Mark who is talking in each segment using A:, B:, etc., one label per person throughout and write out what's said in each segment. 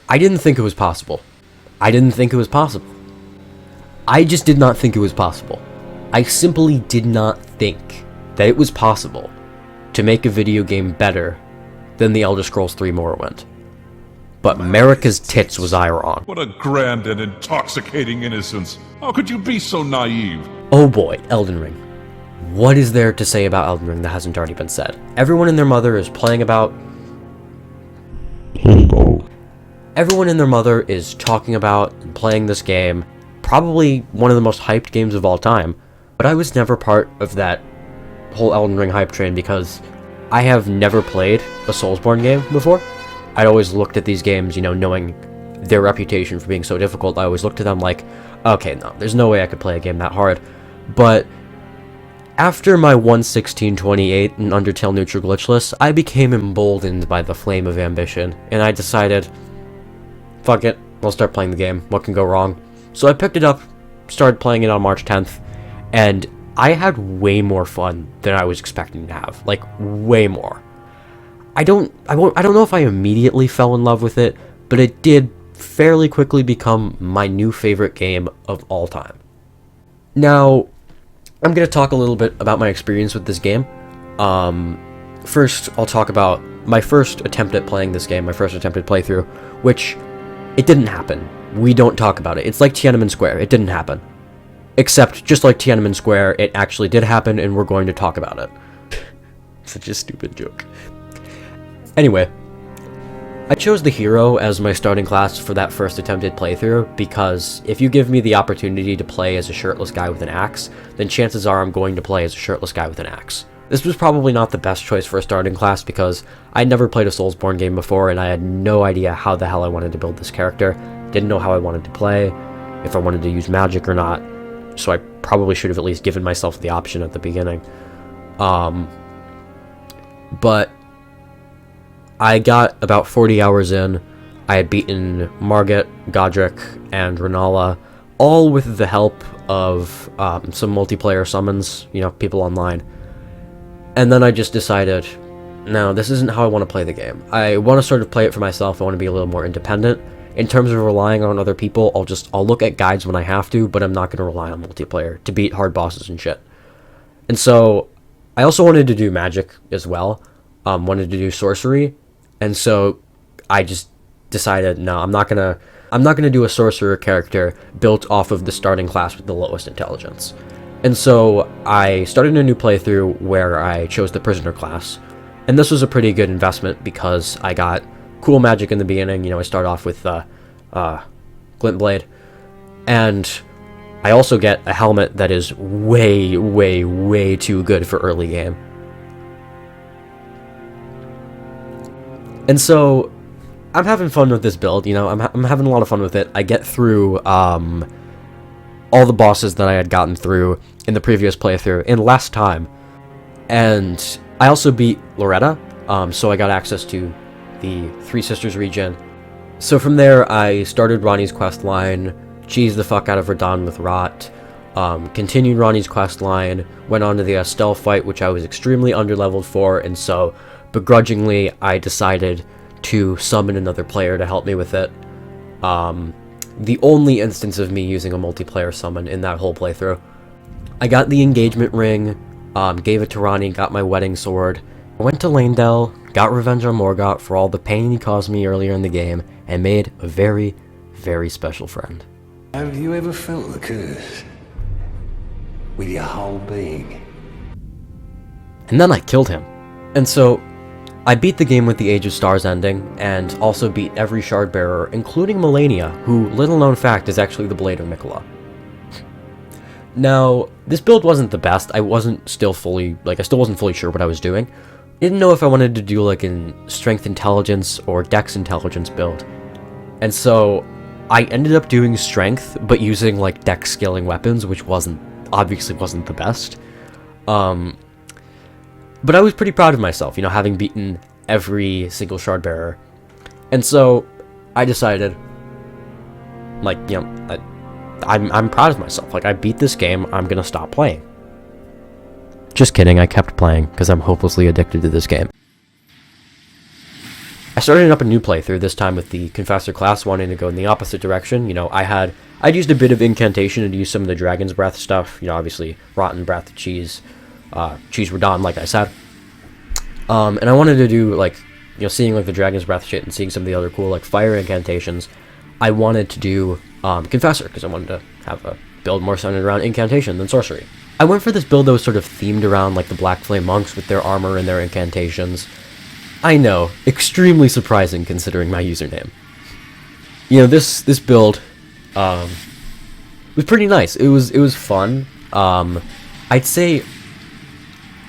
A: I didn't think it was possible. I didn't think it was possible. I just did not think it was possible. I simply did not think that it was possible to make a video game better than The Elder Scrolls 3 Morrowind. But America's tits was I wrong.
B: What a grand and intoxicating innocence. How could you be so naive?
A: Oh boy, Elden Ring. What is there to say about Elden Ring that hasn't already been said? Everyone and their mother is Everyone and their mother is talking about and playing this game. Probably one of the most hyped games of all time. But I was never part of that whole Elden Ring hype train because I have never played a Soulsborne game before. I'd always looked at these games, knowing their reputation for being so difficult. I always looked at them like, okay, no, there's no way I could play a game that hard. But after my 1:16:28 in Undertale Neutral Glitchless, I became emboldened by the flame of ambition, and I decided, fuck it, I'll start playing the game. What can go wrong? So I picked it up, started playing it on March 10th, and I had way more fun than I was expecting to have. Like, way more. I don't know if I immediately fell in love with it, but it did fairly quickly become my new favorite game of all time. Now, I'm going to talk a little bit about my experience with this game. First, I'll talk about my first attempt at playing this game, my first attempted playthrough, which, it didn't happen. We don't talk about it. It's like Tiananmen Square. It didn't happen. Except, just like Tiananmen Square, it actually did happen, and we're going to talk about it. Such a stupid joke. Anyway, I chose the hero as my starting class for that first attempted playthrough, because if you give me the opportunity to play as a shirtless guy with an axe, then chances are I'm going to play as a shirtless guy with an axe. This was probably not the best choice for a starting class, because I'd never played a Soulsborne game before, and I had no idea how the hell I wanted to build this character. Didn't know how I wanted to play, if I wanted to use magic or not, so I probably should have at least given myself the option at the beginning. But I got about 40 hours in. I had beaten Margit, Godric, and Renala, all with the help of some multiplayer summons, people online. And then I just decided, no, this isn't how I want to play the game. I want to sort of play it for myself. I want to be a little more independent. In terms of relying on other people, I'll look at guides when I have to, but I'm not going to rely on multiplayer to beat hard bosses and shit. And so, I also wanted to do magic as well. Wanted to do sorcery. And so, I just decided, no, I'm not gonna do a sorcerer character built off of the starting class with the lowest intelligence. And so, I started a new playthrough where I chose the prisoner class. And this was a pretty good investment because I got cool magic in the beginning. I start off with Glint Blade, and I also get a helmet that is way, way, way too good for early game. And so, I'm having fun with this build, I'm having a lot of fun with it. I get through all the bosses that I had gotten through in the previous playthrough in less time. And I also beat Loretta, so I got access to the Three Sisters region. So from there, I started Ronnie's quest line, cheesed the fuck out of Radahn with Rot, continued Ronnie's quest line, went on to the Estelle fight, which I was extremely underleveled for, and so begrudgingly I decided to summon another player to help me with it. The only instance of me using a multiplayer summon in that whole playthrough. I got the engagement ring, gave it to Ronnie, got my wedding sword, I went to Lanedell, got revenge on Morgott for all the pain he caused me earlier in the game, and made a very, very special friend.
C: Have you ever felt the curse? With your whole being?
A: And then I killed him. And so, I beat the game with the Age of Stars ending, and also beat every shard bearer, including Melania, who, little known fact, is actually the Blade of Mikola. Now, this build wasn't the best. I still wasn't fully sure what I was doing. Didn't know if I wanted to do like a strength intelligence or dex intelligence build. And so I ended up doing strength, but using like dex scaling weapons, which obviously wasn't the best. But I was pretty proud of myself, having beaten every single shard bearer. And so I decided, I'm proud of myself. I beat this game, I'm gonna stop playing. Just kidding, I kept playing, because I'm hopelessly addicted to this game. I started up a new playthrough, this time with the Confessor class, wanting to go in the opposite direction. You know, I'd used a bit of incantation and used some of the Dragon's Breath stuff, you know, obviously Rotten Breath, Cheese, Cheese Radon, like I said. And I wanted to do, like, you know, seeing, like, the Dragon's Breath shit and seeing some of the other cool, like, fire incantations, I wanted to do Confessor, because I wanted to have a build more centered around incantation than sorcery. I went for this build that was sort of themed around, like, the Black Flame Monks with their armor and their incantations. I know, extremely surprising considering my username. You know, this build was pretty nice. It was fun. I'd say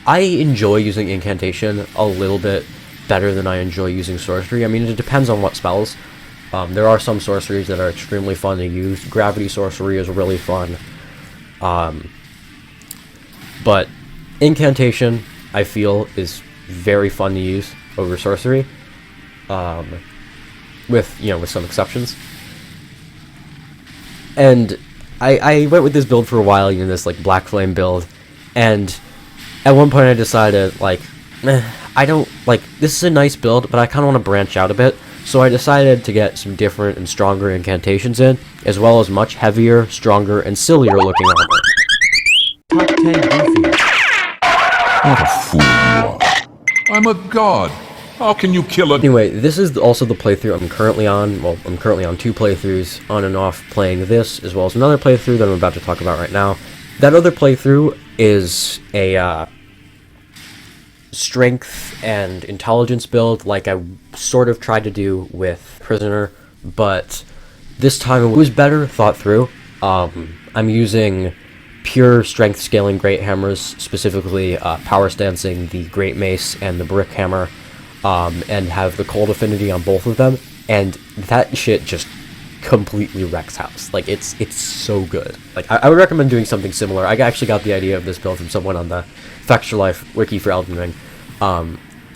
A: I enjoy using incantation a little bit better than I enjoy using sorcery. I mean, it depends on what spells. There are some sorceries that are extremely fun to use. Gravity sorcery is really fun. But incantation, I feel, is very fun to use over sorcery. With some exceptions. And I went with this build for a while, you know, this, like, Black Flame build. And at one point I decided, like, I don't, like, this is a nice build, but I kind of want to branch out a bit. So I decided to get some different and stronger incantations in, as well as much heavier, stronger, and sillier looking armor.
C: Top 10 goofy.
B: What a fool you are. I'm a god. How can you kill a...
A: Anyway, this is also the playthrough I'm currently on. Well, I'm currently on 2 playthroughs, on and off, playing this, as well as another playthrough that I'm about to talk about right now. That other playthrough is a strength and intelligence build, like I sort of tried to do with Prisoner, but this time it was better thought through. I'm using pure strength scaling great hammers, specifically power stancing the Great Mace and the Brick Hammer, and have the cold affinity on both of them, and that shit just completely wrecks house. Like, it's so good. Like, I would recommend doing something similar. I actually got the idea of this build from someone on the Factor Life wiki for Elden Ring.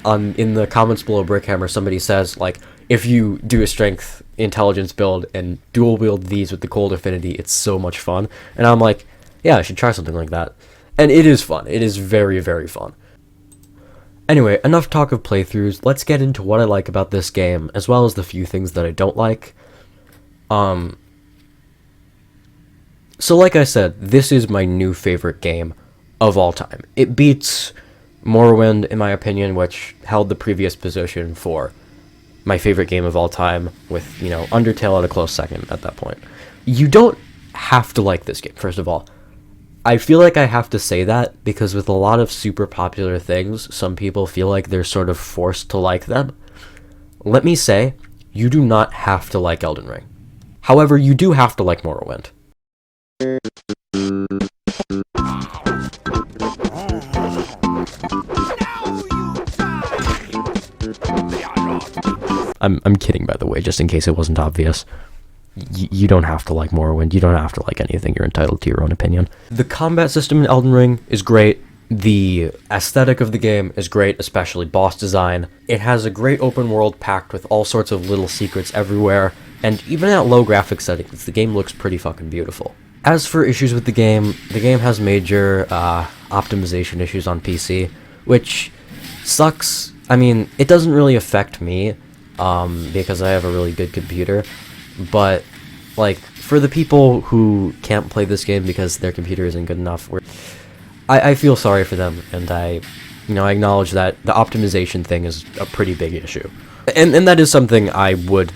A: In the comments below Brickhammer, somebody says, like, if you do a strength intelligence build and dual wield these with the cold affinity, it's so much fun. And I'm like, yeah, I should try something like that. And it is fun. It is very, very fun. Anyway, enough talk of playthroughs. Let's get into what I like about this game, as well as the few things that I don't like. So like I said, this is my new favorite game of all time. It beats Morrowind, in my opinion, which held the previous position for my favorite game of all time, with, you know, Undertale at a close second at that point. You don't have to like this game, first of all. I feel like I have to say that because with a lot of super popular things, some people feel like they're sort of forced to like them. Let me say, you do not have to like Elden Ring. However, you do have to like Morrowind. I'm kidding, by the way, just in case it wasn't obvious. You don't have to like Morrowind. You don't have to like anything. You're entitled to your own opinion. The combat system in Elden Ring is great. The aesthetic of the game is great, especially boss design. It has a great open world packed with all sorts of little secrets everywhere, and even at low graphic settings, the game looks pretty fucking beautiful. As for issues with the game has major optimization issues on PC, which sucks. I mean, it doesn't really affect me, because I have a really good computer, but, like, for the people who can't play this game because their computer isn't good enough, I feel sorry for them, and I acknowledge that the optimization thing is a pretty big issue. And that is something I would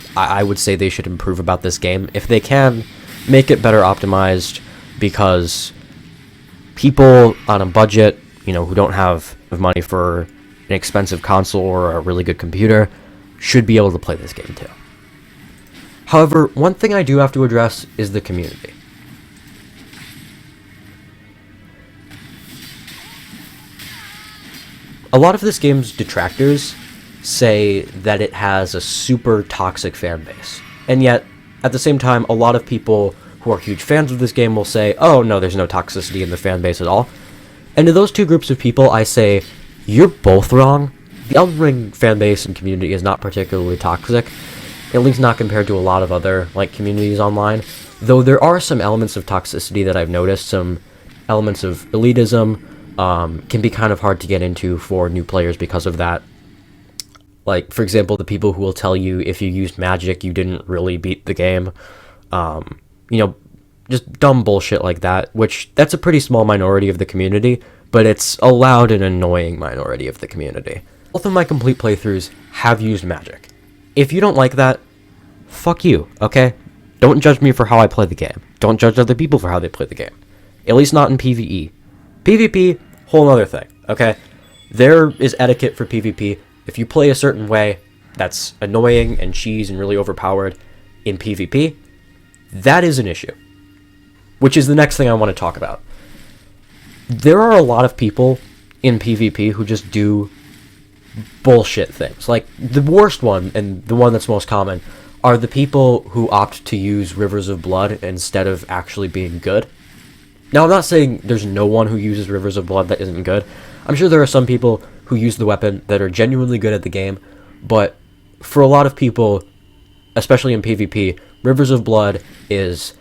A: say they should improve about this game. If they can, make it better optimized, because people on a budget, who don't have money for an expensive console or a really good computer, should be able to play this game too. However, one thing I do have to address is the community. A lot of this game's detractors say that it has a super toxic fan base, and yet, at the same time, a lot of people who are huge fans of this game will say, oh no, there's no toxicity in the fan base at all. And to those two groups of people, I say, you're both wrong. The Elden Ring fan base and community is not particularly toxic, at least not compared to a lot of other communities online, though there are some elements of toxicity that I've noticed. Some elements of elitism can be kind of hard to get into for new players because of that. Like, for example, the people who will tell you if you used magic, you didn't really beat the game. You know, just dumb bullshit like that, which that's a pretty small minority of the community, but it's a loud and annoying minority of the community. Both of my complete playthroughs have used magic. If you don't like that, fuck you, okay? Don't judge me for how I play the game. Don't judge other people for how they play the game. At least not in PvE. PvP, whole other thing, okay? There is etiquette for PvP. If you play a certain way that's annoying and cheese and really overpowered in PvP, that is an issue. Which is the next thing I want to talk about. There are a lot of people in PvP who just do bullshit things. Like, the worst one, and the one that's most common, are the people who opt to use Rivers of Blood instead of actually being good. Now, I'm not saying there's no one who uses Rivers of Blood that isn't good. I'm sure there are some people who use the weapon that are genuinely good at the game, but for a lot of people, especially in PvP, Rivers of Blood is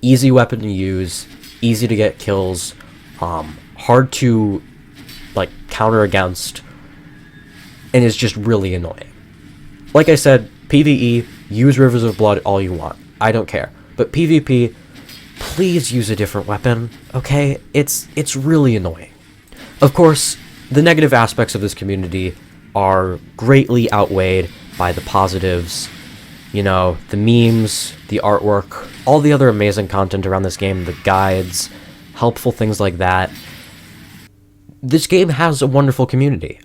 A: easy weapon to use, easy to get kills, hard to, like, counter against, and is just really annoying. Like I said, PvE, use Rivers of Blood all you want. I don't care. But PvP, please use a different weapon, okay? It's really annoying. Of course, the negative aspects of this community are greatly outweighed by the positives. You know, the memes, the artwork, all the other amazing content around this game, the guides, helpful things like that. This game has a wonderful community.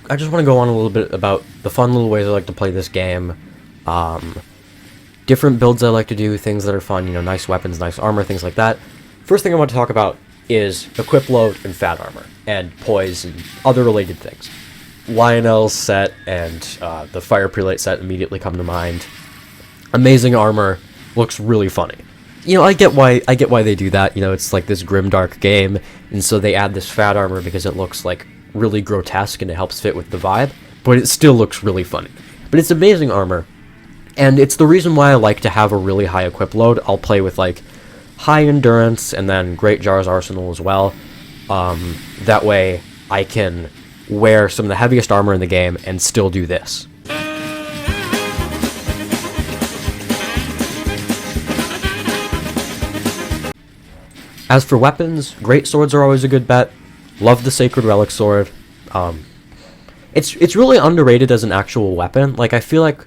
A: I just want to go on a little bit about the fun little ways I like to play this game. Different builds I like to do, things that are fun, you know, nice weapons, nice armor, things like that. First thing I want to talk about is equip load and fat armor, and poise and other related things. Lionel's set and the Fire Prelate set immediately come to mind. Amazing armor, looks really funny. You know, I get why they do that. You know, it's like this grimdark game, and so they add this fat armor because it looks like really grotesque and it helps fit with the vibe, but it still looks really funny. But it's amazing armor, and it's the reason why I like to have a really high equip load. I'll play with like high endurance and then Great Jar's Arsenal as well. That way I can wear some of the heaviest armor in the game and still do this. As for weapons, great swords are always a good bet. Love the Sacred Relic Sword. It's really underrated as an actual weapon. Like, I feel like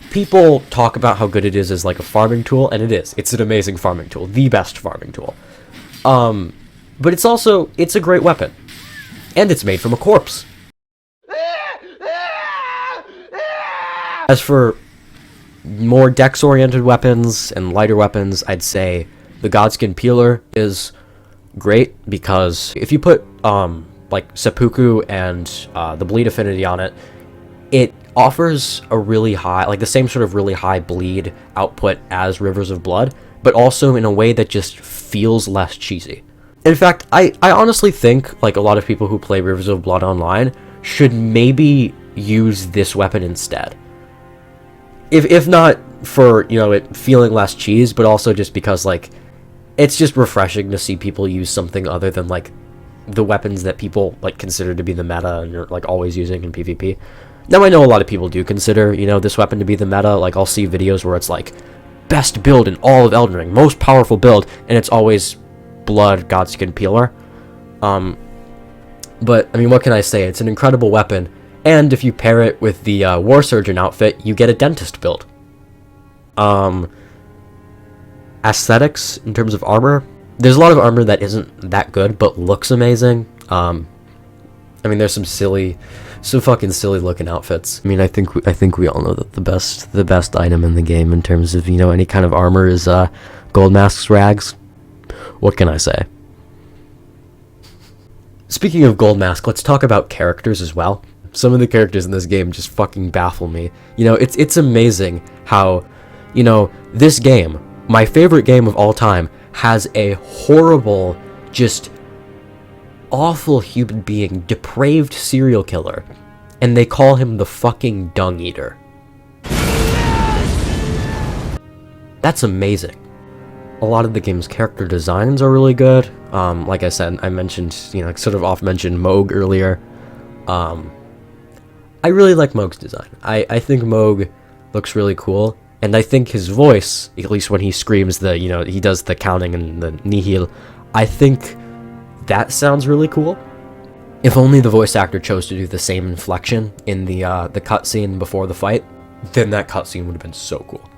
A: people talk about how good it is as like a farming tool, and it is. It's an amazing farming tool, the best farming tool. But it's a great weapon, and it's made from a corpse. As for more dex-oriented weapons and lighter weapons, I'd say the Godskin Peeler is great, because if you put like Seppuku and the Bleed Affinity on it, it offers a really high, like the same sort of really high bleed output as Rivers of Blood, but also in a way that just feels less cheesy. In fact, I honestly think like a lot of people who play Rivers of Blood online should maybe use this weapon instead. If not for, you know, it feeling less cheese, but also just because like it's just refreshing to see people use something other than like the weapons that people like consider to be the meta and you're like always using in PvP. Now, I know a lot of people do consider, you know, this weapon to be the meta. Like, I'll see videos where it's like best build in all of Elden Ring, most powerful build, and it's always Blood Godskin Peeler. But I mean, what can I say? It's an incredible weapon, and if you pair it with the War Surgeon outfit, you get a dentist build. Aesthetics in terms of armor, there's a lot of armor that isn't that good but looks amazing. I mean, there's some fucking silly looking outfits. I mean, I think we all know that the best item in the game in terms of, you know, any kind of armor is Gold Mask's rags. What can I say? Speaking of Gold Mask, let's talk about characters as well. Some of the characters in this game just fucking baffle me. You know, it's amazing how, you know, this game, my favorite game of all time, has a horrible, just awful human being, depraved serial killer, and they call him the fucking Dung Eater. That's amazing. A lot of the game's character designs are really good. Like I said, I mentioned, you know, sort of off-mentioned Moog earlier. I really like Moog's design. I think Moog looks really cool, and I think his voice, at least when he screams the, he does the counting and the nihil, I think that sounds really cool. If only the voice actor chose to do the same inflection in the cutscene before the fight, then that cutscene would have been so cool.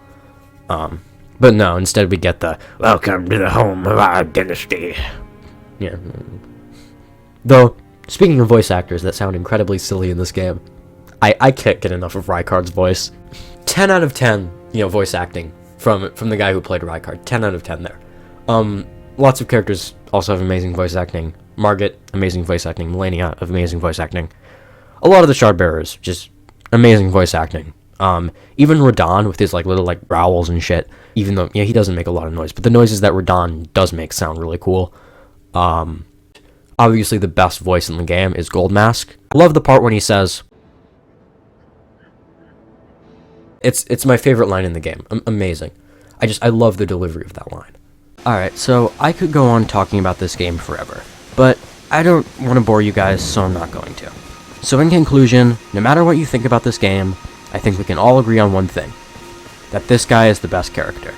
A: But no, instead we get the "Welcome to the home of our dynasty." Yeah. Though, speaking of voice actors that sound incredibly silly in this game, I can't get enough of Rykard's voice. 10 out of 10, voice acting from the guy who played Rykard. 10 out of 10 there. Lots of characters also have amazing voice acting. Margit, amazing voice acting. Melania, amazing voice acting. A lot of the Shardbearers, just amazing voice acting. Even Radahn with his little growls and shit, even though he doesn't make a lot of noise, but the noises that Radahn does make sound really cool. Obviously the best voice in the game is Goldmask. I love the part when he says, it's my favorite line in the game. Amazing. I love the delivery of that line. Alright, so I could go on talking about this game forever, but I don't want to bore you guys, so I'm not going to. So in conclusion, no matter what you think about this game, I think we can all agree on one thing, that this guy is the best character.